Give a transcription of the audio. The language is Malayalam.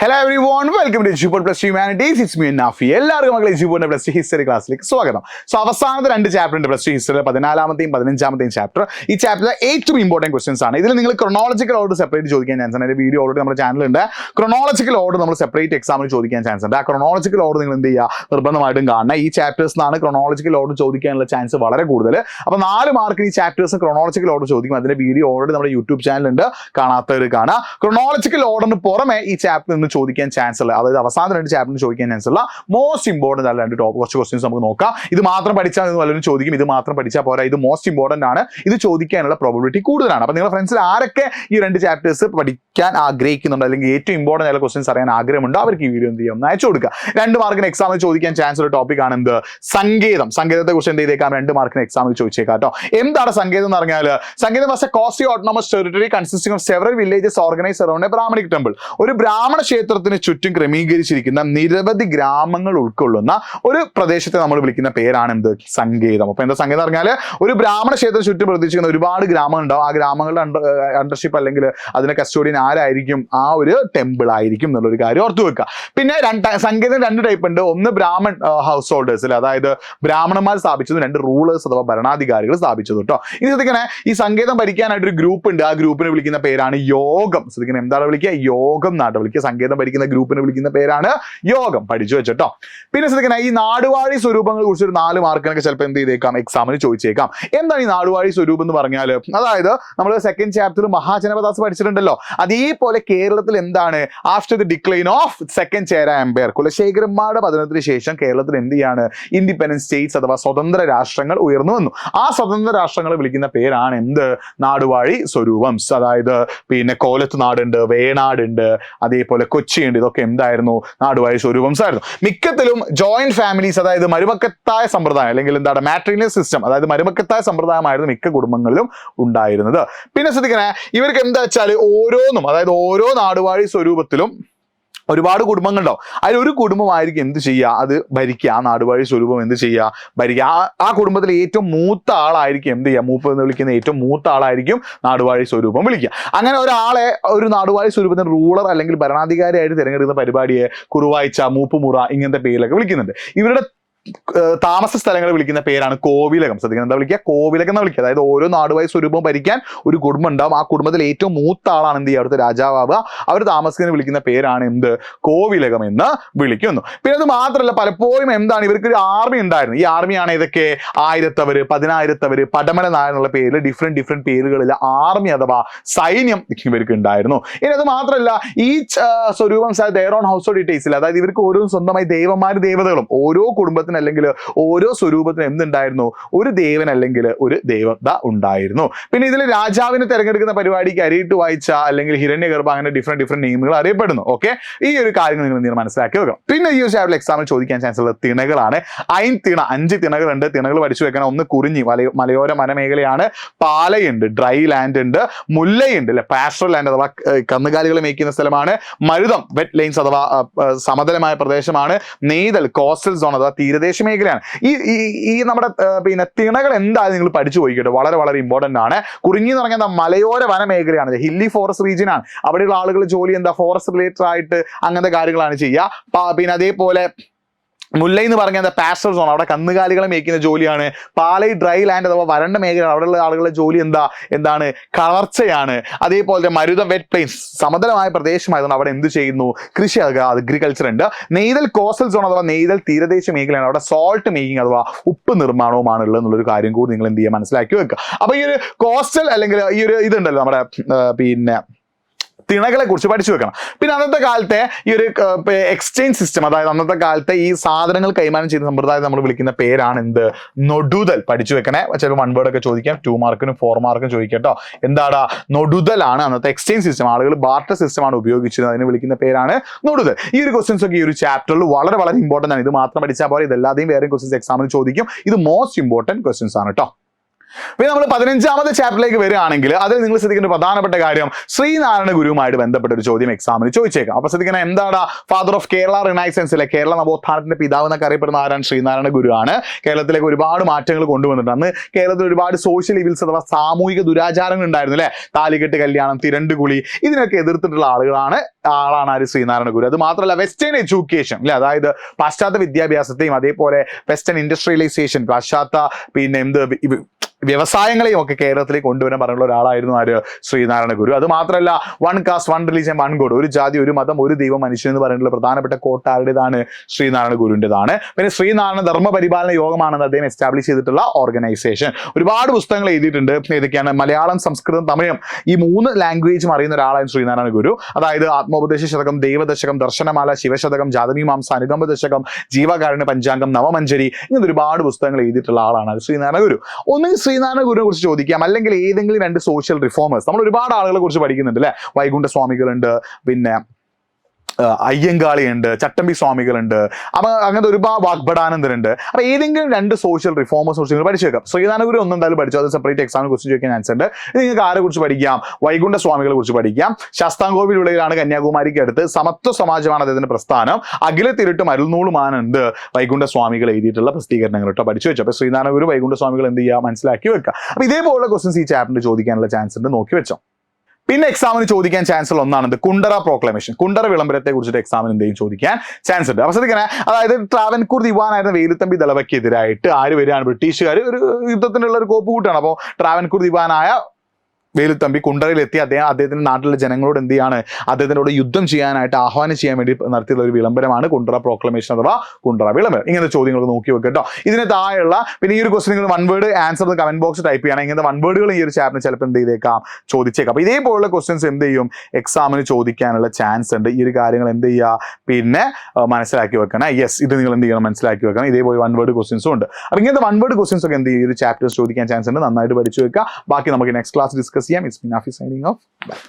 Hello everyone, welcome to Jupiter Plus Humanities. It's me Nafi. എല്ലാവർക്കും മക്കളെ Jupiter Plus ഹിസ്റ്ററി ക്ലാസ്സിലേക്ക് സ്വാഗതം. സോ അവസാനത്തെ രണ്ട് ചാപ്റ്റർ ഉണ്ട് പ്ലസ് ടു ഹിസ്റ്ററി, 14ാമത്തെയും 15ാമത്തെയും ചാപ്റ്റർ. ഈ ചാപ്റ്ററിലെ ഏറ്റവും ഇമ്പോർട്ടൻറ്റ് ക്വസ്റ്റൻസ് ആണ്. ഇതിൽ നിങ്ങൾ ക്രോണോളജിക്കൽ ഓർഡർ സെപ്പറേറ്റ് ചോദിക്കാൻ ചാൻസ് ഉണ്ട്. അതിന്റെ വീഡിയോ ഓൾറെഡി നമ്മുടെ ചാനലുണ്ട്. ക്രോണോളജിക്കൽ ഓർഡർ നമ്മൾ സെപ്പറേറ്റ് എക്സാമിന് ചോദിക്കാൻ ചാൻസ് ഉണ്ട്. ആ ക്രോണോളജിക്കൽ ഓർഡർ നിങ്ങൾ എന്ത് ചെയ്യുക, നിർബന്ധമായിട്ടും കാണണം. ഈ ചാപ്റ്റേഴ്സിനാണ് ക്രോണോളജിക്കൽ ഓർഡർ ചോദിക്കാനുള്ള ചാൻസ് വളരെ കൂടുതൽ. അപ്പോൾ 4 മാർക്കിന് ഈ ചാപ്റ്റേഴ്സ് ക്രോണോളജിക്കൽ ഓർഡർ ചോദിക്കും. അതിന്റെ വീഡിയോ ഓൾറെഡി നമ്മുടെ യൂട്യൂബ് ചാനലുണ്ട്, കാണാത്തവർ കാണാം. ക്രോണോളജിക്കൽ ഓർഡറിന് പുറമെ ഈ ചാപ്റ്ററിൽ നിന്ന് ചോദിക്കാൻ ചാൻസ് ഉള്ള, അതായത് അവസാന 2 ചാപ്റ്ററിന് ചോദിക്കാൻ ചാൻസ് ഉള്ള മോസ്റ്റ് ഇമ്പോർട്ടൻ്റ് ആയ 2 കുറച്ച് ക്വസ്റ്റ്യൻസ് നമുക്ക് നോക്കാം. ഇത് മാത്രം പഠിച്ചാൽ വല്ലവരും ചോദിക്കും, ഇത് മാത്രം പഠിച്ചാൽ പോരാ, ഇത് മോസ്റ്റ് ഇമ്പോർട്ടൻ്റ് ആണ്, ഇത് ചോദിക്കാനുള്ള പ്രോബിലിറ്റി കൂടുതലാണ്. അപ്പോൾ നിങ്ങളുടെ ഫ്രണ്ട്സിൽ ആരൊക്കെ ഈ 2 ചാപ്റ്റേഴ്സ് പഠിക്കാൻ ആഗ്രഹിക്കുന്നുണ്ട്, അല്ലെങ്കിൽ ഏറ്റവും ഇമ്പോർട്ടൻ്റ് ആയ ക്വസ്റ്റ്യൻസ് അറിയാൻ ആഗ്രഹമുണ്ട്, അവർക്ക് ഈ വീഡിയോ എന്ത് ചെയ്യും, ഒന്ന് അയച്ചു കൊടുക്കുക. 2 മാർക്കിന് എക്സാമിൽ ചോദിക്കാൻ ചാൻസ് ഉള്ള ടോപ്പിക് ആണ് എന്ത്, സംഗീതം. സംഗീതത്തെ കുറിച്ച് എന്ത് ചെയ്തേക്കാം, 2 മാർക്കിന് എക്സാമിൽ ചോദിച്ചേക്കാം കേട്ടോ. എന്താണ് സംഗീതം എന്ന് പറഞ്ഞാൽ, സംഗീതം was A costly autonomous territory consisting of several villages organised around A Brahmanic temple. ഒരു ബ്രാഹ്മണ ക്ഷേത്രത്തിന് ചുറ്റും ക്രമീകരിച്ചിരിക്കുന്ന നിരവധി ഗ്രാമങ്ങൾ ഉൾക്കൊള്ളുന്ന ഒരു പ്രദേശത്തെ നമ്മൾ വിളിക്കുന്ന പേരാണ് എന്ത്, സംഗീതം. അപ്പൊ എന്താ സംഗീതം പറഞ്ഞാൽ, ഒരു ബ്രാഹ്മണ ക്ഷേത്രത്തിന് ചുറ്റും പ്രതീക്ഷിക്കുന്ന ഒരുപാട് ഗ്രാമങ്ങൾ ഉണ്ടാവും. ആ ഗ്രാമങ്ങളുടെ അണ്ടർഷിപ്പ് അല്ലെങ്കിൽ അതിന്റെ കസ്റ്റോഡിയൻ ആരായിരിക്കും, ആ ഒരു ടെമ്പിൾ ആയിരിക്കും എന്നുള്ളൊരു കാര്യം ഓർത്തു വെക്കുക. പിന്നെ സംഗീതം 2 ടൈപ്പ് ഉണ്ട്. ഒന്ന് ബ്രാഹ്മൺ ഹൗസ് ഹോൾഡേഴ്സിൽ, അതായത് ബ്രാഹ്മണന്മാർ സ്ഥാപിച്ചതും 2 റൂളേഴ്സ് അഥവാ ഭരണാധികാരികൾ സ്ഥാപിച്ചതും കേട്ടോ. ഇനി ശ്രദ്ധിക്കണേ, ഈ സംഗീതം ഭരിക്കാനായിട്ടൊരു ഗ്രൂപ്പ് ഉണ്ട്. ആ ഗ്രൂപ്പിനെ വിളിക്കുന്ന പേരാണ് യോഗം. ശ്രദ്ധിക്കണേ, എന്താണ് വിളിക്കുക, യോഗം എന്നാണ് വിളിക്കുക. സംഗീതം ഭരിക്കുന്ന ഗ്രൂപ്പിനെ വിളിക്കുന്ന പേരാണ് യോഗം. പഠിച്ചു വെച്ചോ. പിന്നെ ശ്രദ്ധിക്കണേ, ഈ നാടുവാഴി സ്വരൂപങ്ങളെ കുറിച്ച് ഒരു 4 മാർക്കിനൊക്കെ ചിലപ്പോൾ എന്ത് ചെയ്തേക്കാം, എക്സാമിന് ചോദിച്ചേക്കാം. എന്താണ് ഈ നാടുവാഴി സ്വരൂപം എന്ന് പറഞ്ഞാൽ, അതായത് നമ്മൾ 2nd ചാപ്റ്റർ മഹാജനപദാസ് പഠിച്ചിട്ടുണ്ടല്ലോ, അതേപോലെ കേരളത്തിൽ എന്താണ്, after the decline of 2nd Chera empire, കുലശേഖരന്മാരുടെ പതനത്തിന് ശേഷം കേരളത്തിൽ എന്ത് ചെയ്യാണ്, ഇൻഡിപെൻഡന്റ് സ്റ്റേറ്റ്സ് അഥവാ സ്വതന്ത്ര രാഷ്ട്രങ്ങൾ ഉയർന്നു വന്നു. ആ സ്വതന്ത്ര രാഷ്ട്രങ്ങളെ വിളിക്കുന്ന പേരാണ് എന്ത്, നാടുവാഴി സ്വരൂപം. അതായത് പിന്നെ കോലത്ത് നാടുണ്ട്, വേണാടുണ്ട്, അതേപോലെ കൊച്ചിയുണ്ട്. ഇതൊക്കെ എന്തായിരുന്നു, നാടുവാഴി സ്വരൂപംസ് ആയിരുന്നു. മിക്കത്തിലും ജോയിന്റ് ഫാമിലീസ്, അതായത് മരുമക്കത്തായ സമ്പ്രദായം, അല്ലെങ്കിൽ എന്താണ് മാട്രിലിയൽ സിസ്റ്റം, അതായത് മരുമക്കത്തായ സമ്പ്രദായമായിരുന്നു മിക്ക കുടുംബങ്ങളിലും ഉണ്ടായിരുന്നത്. പിന്നെ ശ്രദ്ധിക്കണേ, ഇവർക്ക് എന്താ വെച്ചാൽ ഓരോന്നും, അതായത് ഓരോ നാടുവാഴി സ്വരൂപത്തിലും ഒരുപാട് കുടുംബങ്ങളുണ്ടാവും. അതിലൊരു കുടുംബമായിരിക്കും എന്ത് ചെയ്യുക, അത് ഭരിക്കുക. ആ നാടുവാഴി സ്വരൂപം എന്ത് ചെയ്യുക, ഭരിക്കുക. ആ കുടുംബത്തിൽ ഏറ്റവും മൂത്ത ആളായിരിക്കും എന്ത് ചെയ്യുക, മൂപ്പ് എന്ന് വിളിക്കുന്ന ഏറ്റവും മൂത്ത ആളായിരിക്കും നാടുവാഴി സ്വരൂപം വിളിക്കുക. അങ്ങനെ ഒരാളെ ഒരു നാടുവാഴി സ്വരൂപത്തിന് റൂളർ അല്ലെങ്കിൽ ഭരണാധികാരിയായിട്ട് തിരഞ്ഞെടുക്കുന്ന പരിപാടിയെ കുറുവാഴ്ച, മൂപ്പുമുറ, ഇങ്ങനത്തെ പേരിലൊക്കെ വിളിക്കുന്നുണ്ട്. ഇവരുടെ താമസ സ്ഥലങ്ങൾ വിളിക്കുന്ന പേരാണ് കോവിലകം. ശ്രദ്ധിക്കണം, എന്താ വിളിക്കുക, കോവിലകം എന്ന് വിളിക്കുക. അതായത് ഓരോ നാടുവാഴി സ്വരൂപം ഭരിക്കാൻ ഒരു കുടുംബം ഉണ്ടാവും. ആ കുടുംബത്തിൽ ഏറ്റവും മൂത്ത ആളാണ് എന്ത് ചെയ്യുക, അവിടുത്തെ രാജാവാവുക. അവർ താമസിക്കുന്ന വിളിക്കുന്ന പേരാണ് എന്ത്, കോവിലകം എന്ന് വിളിക്കുന്നു. പിന്നെ അത് മാത്രമല്ല, പലപ്പോഴും എന്താണ്, ഇവർക്ക് ഒരു ആർമി ഉണ്ടായിരുന്നു. ഈ ആർമിയാണ് ഇതൊക്കെ 1000 10,000 പടമല നായെന്നുള്ള പേരിൽ ഡിഫറെന്റ് പേരുകളിൽ ആർമി അഥവാ സൈന്യം ഇവർക്ക് ഉണ്ടായിരുന്നു. ഇനി അത് മാത്രമല്ല, ഈ സ്വരൂപം ദെയർ ഓൺ ഹൗസ് ഹോൾഡ് ഡീറ്റെയിൽസിൽ, അതായത് ഇവർക്ക് ഓരോ സ്വന്തമായി ദേവന്മാരും ദേവതകളും, ഓരോ കുടുംബത്തിന് അല്ലെങ്കിൽ ഓരോ സ്വരൂപത്തിനും എന്തുണ്ടായിരുന്നു, ഒരു ദേവൻ അല്ലെങ്കിൽ ഒരു ദേവത ഉണ്ടായിരുന്നു. പിന്നെ ഇതിൽ രാജാവിനെ തിരഞ്ഞെടുക്കുന്ന പരിപാടിക്ക് അരിയിട്ട് വായിച്ച അല്ലെങ്കിൽ ഹിരണ്യഗർഭ, അങ്ങനെ ഡിഫറെന്റ് നെയിമുകൾ അറിയപ്പെടുന്നു. ഓക്കെ, ഈ ഒരു കാര്യങ്ങൾ നിങ്ങൾ മനസ്സിലാക്കി വെക്കണം. പിന്നെ ഈ ഒരു ചാപ്റ്റർ എക്സാമിൽ ചോദിക്കാൻ ചാൻസ് ഉള്ള തിണകളാണ്. 5 തിണകളുണ്ട്. തിണകൾ പഠിച്ചു വെക്കണം. ഒന്ന് കുറിഞ്ഞി, മലയോര വനമേഖലയാണ്. പാലയുണ്ട്, ഡ്രൈ ലാൻഡ് ഉണ്ട്. മുല്ലയുണ്ട്, അല്ലെ പാസ്റ്ററൽ ലാൻഡ് അഥവാ കന്നുകാലികൾ മേയ്ക്കുന്ന സ്ഥലമാണ്. മരുതം, വെറ്റ് ലൈൻസ് അഥവാ സമതലമായ പ്രദേശമാണ്. നെയ്തൽ, കോസ്റ്റൽ സോൺ അഥവാ തീരദേശ മേഖലയാണ്. ഈ നമ്മുടെ പിന്നെ തിണകൾ എന്തായാലും നിങ്ങൾ പഠിച്ചു പോയിക്കട്ടെ, വളരെ വളരെ ഇമ്പോർട്ടന്റ് ആണ്. കുറിഞ്ഞി എന്ന് പറഞ്ഞാൽ മലയോര വനമേഖലയാണ്, ഹില്ലി ഫോറസ്റ്റ് റീജിയൻ ആണ്. അവിടെയുള്ള ആളുകൾ ജോലി എന്താ, ഫോറസ്റ്റ് റിലേറ്റഡ് ആയിട്ട് അങ്ങനത്തെ കാര്യങ്ങളാണ് ചെയ്യുക. പിന്നെ അതേപോലെ മുല്ലൈ എന്ന് പറഞ്ഞാൽ എന്താ, പാസ്റ്റർ സോൺ, അവിടെ കന്നുകാലികളെ മേയ്ക്കുന്ന ജോലിയാണ്. പാലൈ, ഡ്രൈ ലാൻഡ് അഥവാ വരണ്ട മേഖലയാണ്. അവിടെയുള്ള ആളുകളുടെ ജോലി എന്താണ്, കവർച്ചയാണ്. അതേപോലെ മരുതം, വെറ്റ് പ്ലെയിൻസ്, സമതലമായ പ്രദേശമായതുകൊണ്ട് അവിടെ എന്ത് ചെയ്യുന്നു, കൃഷി, അഗ്രികൾച്ചർ ഉണ്ട്. നെയ്തൽ, കോസ്റ്റൽ സോൺ അഥവാ നെയ്തൽ തീരദേശ മേഖലയാണ്. അവിടെ സോൾട്ട് മേക്കിംഗ് അഥവാ ഉപ്പ് നിർമ്മാണവുമാണ് ഉള്ളത് എന്നുള്ളൊരു കാര്യം കൂടി നിങ്ങൾ എന്ത് ചെയ്യുക, മനസ്സിലാക്കി വെക്കുക. അപ്പൊ ഈ ഒരു കോസ്റ്റൽ അല്ലെങ്കിൽ ഈ ഒരു ഇതുണ്ടല്ലോ നമ്മുടെ പിന്നെ തിണകളെ കുറിച്ച് പഠിച്ചു വെക്കണം. പിന്നെ അന്നത്തെ കാലത്തെ ഈ ഒരു എക്സ്ചേഞ്ച് സിസ്റ്റം, അതായത് അന്നത്തെ കാലത്തെ ഈ സാധനങ്ങൾ കൈമാറ്റം ചെയ്യുന്ന സമ്പ്രദായം നമ്മൾ വിളിക്കുന്ന പേരാണ് എന്ത്, നൊടുതൽ. പഠിച്ചു വെക്കണേ. ചിലപ്പോൾ 1 വേർഡ് ഒക്കെ ചോദിക്കാം, 2 മാർക്കിനും 4 മാർക്കും ചോദിക്കാം കേട്ടോ. എന്താടാ, നൊടുതലാണ് അന്നത്തെ എക്സ്ചേഞ്ച് സിസ്റ്റം. ആളുകൾ ബാർട്ടർ സിസ്റ്റമാണ് ഉപയോഗിച്ചിരുന്നത്, അതിന് വിളിക്കുന്ന പേരാണ് നൊടുതൽ. ഈ ഒരു ക്വസ്റ്റൻസ് ഒക്കെ ഈ ഒരു ചാപ്റ്ററിൽ വളരെ വളരെ ഇമ്പോർട്ടൻ്റ് ആണ്. ഇത് മാത്രം പഠിച്ചാൽ പോലെ, ഇതെല്ലാതെയും വേറെ ക്വസ്റ്റൻസ് എക്സാമിന് ചോദിക്കും. ഇത് മോസ്റ്റ് ഇമ്പോർട്ടൻറ്റ് ക്വസ്റ്റൻസ് ആണ് കേട്ടോ. പിന്നെ നമ്മൾ 15ാമത്തെ ചാപ്റ്ററിലേക്ക് വരികയാണെങ്കിൽ അതിൽ നിങ്ങൾ ശ്രദ്ധിക്കേണ്ട പ്രധാനപ്പെട്ട കാര്യം, ശ്രീനാരായണ ഗുരുവുമായിട്ട് ബന്ധപ്പെട്ട ഒരു ചോദ്യം എക്സാമിന് ചോദിച്ചേക്കാം. അപ്പൊ ശ്രദ്ധിക്കണം, എന്താണ് ഫാദർ ഓഫ് കേരള റിനൈസൻസിലെ, കേരള നവോത്ഥാനത്തിന്റെ പിതാവ് എന്നൊക്കെ അറിയപ്പെടുന്ന ആരാണ്, ശ്രീനാരായണ ഗുരു ആണ്. കേരളത്തിലേക്ക് ഒരുപാട് മാറ്റങ്ങൾ കൊണ്ടുവന്നിട്ടുണ്ട്. അന്ന് കേരളത്തിൽ ഒരുപാട് സോഷ്യൽ ഇവിൽസ് അഥവാ സാമൂഹിക ദുരാചാരങ്ങൾ ഉണ്ടായിരുന്നു, അല്ലെ, താലികെട്ട് കല്യാണം, തിരണ്ടുകുളി, ഇതിനൊക്കെ എതിർത്തിട്ടുള്ള ആളുകളാണ് ആളാണ് ആര് ശ്രീനാരായണ ഗുരു. അത് മാത്രമല്ല വെസ്റ്റേൺ എഡ്യൂക്കേഷൻ അല്ലെ, അതായത് പാശ്ചാത്യ വിദ്യാഭ്യാസത്തെയും അതേപോലെ വെസ്റ്റേൺ ഇൻഡസ്ട്രിയലൈസേഷൻ, പാശ്ചാത്യ പിന്നെ വ്യവസായങ്ങളെയും ഒക്കെ കേരളത്തിലേക്ക് കൊണ്ടുവരാൻ പറഞ്ഞുള്ള ഒരാളായിരുന്നു ആര് ശ്രീനാരായണ ഗുരു. അത് മാത്രമല്ല one cast one religion one God, ഒരു ജാതി ഒരു മതം ഒരു ദൈവം മനുഷ്യൻ എന്ന് പറഞ്ഞിട്ടുള്ള പ്രധാനപ്പെട്ട കോട്ട് ആരുടേതാണ്? ശ്രീനാരായണ ഗുരുവിൻ്റെതാണ്. പിന്നെ ശ്രീനാരായണ ധർമ്മ പരിപാലന യോഗമാണെന്ന് അദ്ദേഹം എസ്റ്റാബ്ലിഷ് ചെയ്തിട്ടുള്ള ഓർഗനൈസേഷൻ. ഒരുപാട് പുസ്തകങ്ങൾ എഴുതിയിട്ടുണ്ട്. ഏതൊക്കെയാണ്? മലയാളം, സംസ്കൃതം, തമിഴം, ഈ 3 ലാംഗ്വേജും അറിയുന്ന ഒരാളായിരുന്നു ശ്രീനാരായണ ഗുരു. അതായത് ആത്മോപദേശ ശതകം, ദൈവദശകം, ദർശനമാല, ശിവശതകം, ജാതമീമാംസ, അനുകമ്പ ദശകം, ജീവകാരുണ്യ പഞ്ചാംഗം, നവമഞ്ജരി, ഇങ്ങനത്തെ ഒരുപാട് പുസ്തകങ്ങൾ എഴുതിയിട്ടുള്ള ആളാണ് ശ്രീനാരായണ ഗുരു. ഒന്ന് ശ്രീനാരായണ ഗുരുവിനെ കുറിച്ച് ചോദിക്കാം, അല്ലെങ്കിൽ ഏതെങ്കിലും 2 സോഷ്യൽ റിഫോമേഴ്സ്. നമ്മൾ ഒരുപാട് ആളുകളെ കുറിച്ച് പഠിക്കുന്നുണ്ട് അല്ലെ. വൈകുണ്ഠ സ്വാമികളുണ്ട്, പിന്നെ അയ്യങ്കാളിയുണ്ട്, ചട്ടമ്പി സ്വാമികളുണ്ട്, അപ്പൊ അങ്ങനത്തെ ഒരുപാട് വാഗ്ഭടാനന്ദനുണ്ട്. അപ്പൊ ഏതെങ്കിലും 2 സോഷ്യൽ റിഫോമേഴ്സ് കുറിച്ച് നിങ്ങൾ പഠിച്ചു വെക്കാം. ശ്രീനാരായണ ഗുരു ഒന്നും എന്തായാലും പഠിച്ചു, അത് സെപ്പറേറ്റ് എക്സാമിനെ കുറിച്ച് ചോദിക്കാൻ ചാൻസ് ഉണ്ട്. ഇത് നിങ്ങൾക്ക് ആരെ കുറിച്ച് പഠിക്കാം? വൈകുണ്ഠ സ്വാമികളെ കുറിച്ച് പഠിക്കാം. ശാസ്താംകോവിലുള്ളതിലാണ് കന്യാകുമാരിക്ക് അടുത്ത്. സമത്വ സമാജമാണ് അദ്ദേഹത്തിന്റെ പ്രസ്ഥാനം. അഖിലത്തിരുട്ടും അരുൾനൂളുമാനുണ്ട് വൈകുണ്ഠ സ്വാമികൾ എഴുതിയിട്ടുള്ള പ്രസിദ്ധീകരണങ്ങൾ കേട്ടോ, പഠിച്ചു വെച്ചു. അപ്പൊ ശ്രീനാരായണ ഗുരു, വൈകുണ്ഠ സ്വാമികൾ എന്ത് ചെയ്യുക? മനസ്സിലാക്കി വെക്കുക. അപ്പൊ ഇതേപോലുള്ള ക്വസ്റ്റൻസ് ഈ ചാപ്റ്ററിൽ ചോദിക്കാനുള്ള ചാൻസ് ഉണ്ട്, നോക്കി വെച്ചോ. പിന്നെ എക്സാമിന് ചോദിക്കാൻ ചാൻസ് ഉള്ള ഒന്നാണ് കുണ്ടറ പ്രോക്ലമേഷൻ. കുണ്ടറ വിളംബരത്തെ കുറിച്ചിട്ട് എക്സാമിന് എന്തെങ്കിലും ചോദിക്കാൻ ചാൻസ് ഉണ്ട്. അപ്പൊ ശ്രദ്ധിക്കണേ, അതായത് ട്രാവൻകൂർ ദിവാനായിരുന്ന വേലുത്തമ്പി ദളവയ്ക്കെതിരായിട്ട് ആര് വരികയാണ്? ബ്രിട്ടീഷുകാർ ഒരു യുദ്ധത്തിനുള്ള ഒരു കോപ്പ് കൂട്ടാണ്. അപ്പോൾ ട്രാവൻകൂർ ദിവാനായ വേലുത്തമ്പി കുണ്ടറയിലെത്തി അദ്ദേഹത്തിന്റെ നാട്ടിലെ ജനങ്ങളോട് എന്ത് ചെയ്യാണ്? അദ്ദേഹത്തിനോട് യുദ്ധം ചെയ്യാനായിട്ട് ആഹ്വാനം ചെയ്യാൻ വേണ്ടി നടത്തിയുള്ള ഒരു വിളംബരമാണ് കുണ്ടറ പ്രോക്ലമേഷൻ അഥവാ കുണ്ടറ വിളംബരം. ഇങ്ങനത്തെ ചോദ്യങ്ങൾ നോക്കി വെക്കുക കേട്ടോ. ഇതിന് താഴെയുള്ള പിന്നെ ഈ ഒരു ക്വസ്റ്റൻ നിങ്ങൾ 1 word answer comment box type ചെയ്യണം. ഇങ്ങനത്തെ 1 വേർഡുകൾ ഈ ഒരു ചാപ്റ്ററിന് ചിലപ്പോൾ എന്ത് ചെയ്തേക്കാം? ചോദിച്ചേക്കാം. അപ്പൊ ഇതേപോലുള്ള ക്വസ്റ്റൻസ് എന്ത് ചെയ്യും? എക്സാമിന് ചോദിക്കാനുള്ള ചാൻസ് ഉണ്ട്. ഈ ഒരു കാര്യങ്ങൾ എന്ത് ചെയ്യുക? പിന്നെ മനസ്സിലാക്കി വെക്കണം. യെസ്, ഇത് നിങ്ങൾ എന്ത് ചെയ്യണം? മനസ്സിലാക്കി വെക്കണം. ഇതേപോലെ 1 വേർഡ് ക്വസ്റ്റൻസും ഉണ്ട്. അപ്പൊ ഇങ്ങനത്തെ 1 വേർഡ് ക്വസ്റ്റൻസ് ഒക്കെ എന്ത് ചെയ്യും? ഈ ഒരു ചാപ്റ്റേഴ്സ് ചോദിക്കാൻ ചാൻസ് ഉണ്ട്. നന്നായിട്ട് പഠിച്ചു വെക്കുക. ബാക്കി നമുക്ക് നെക്സ്റ്റ് ക്ലാസ് ഡിസ്കസ് ചെയ്യാം. It's been Nafi signing off. Bye.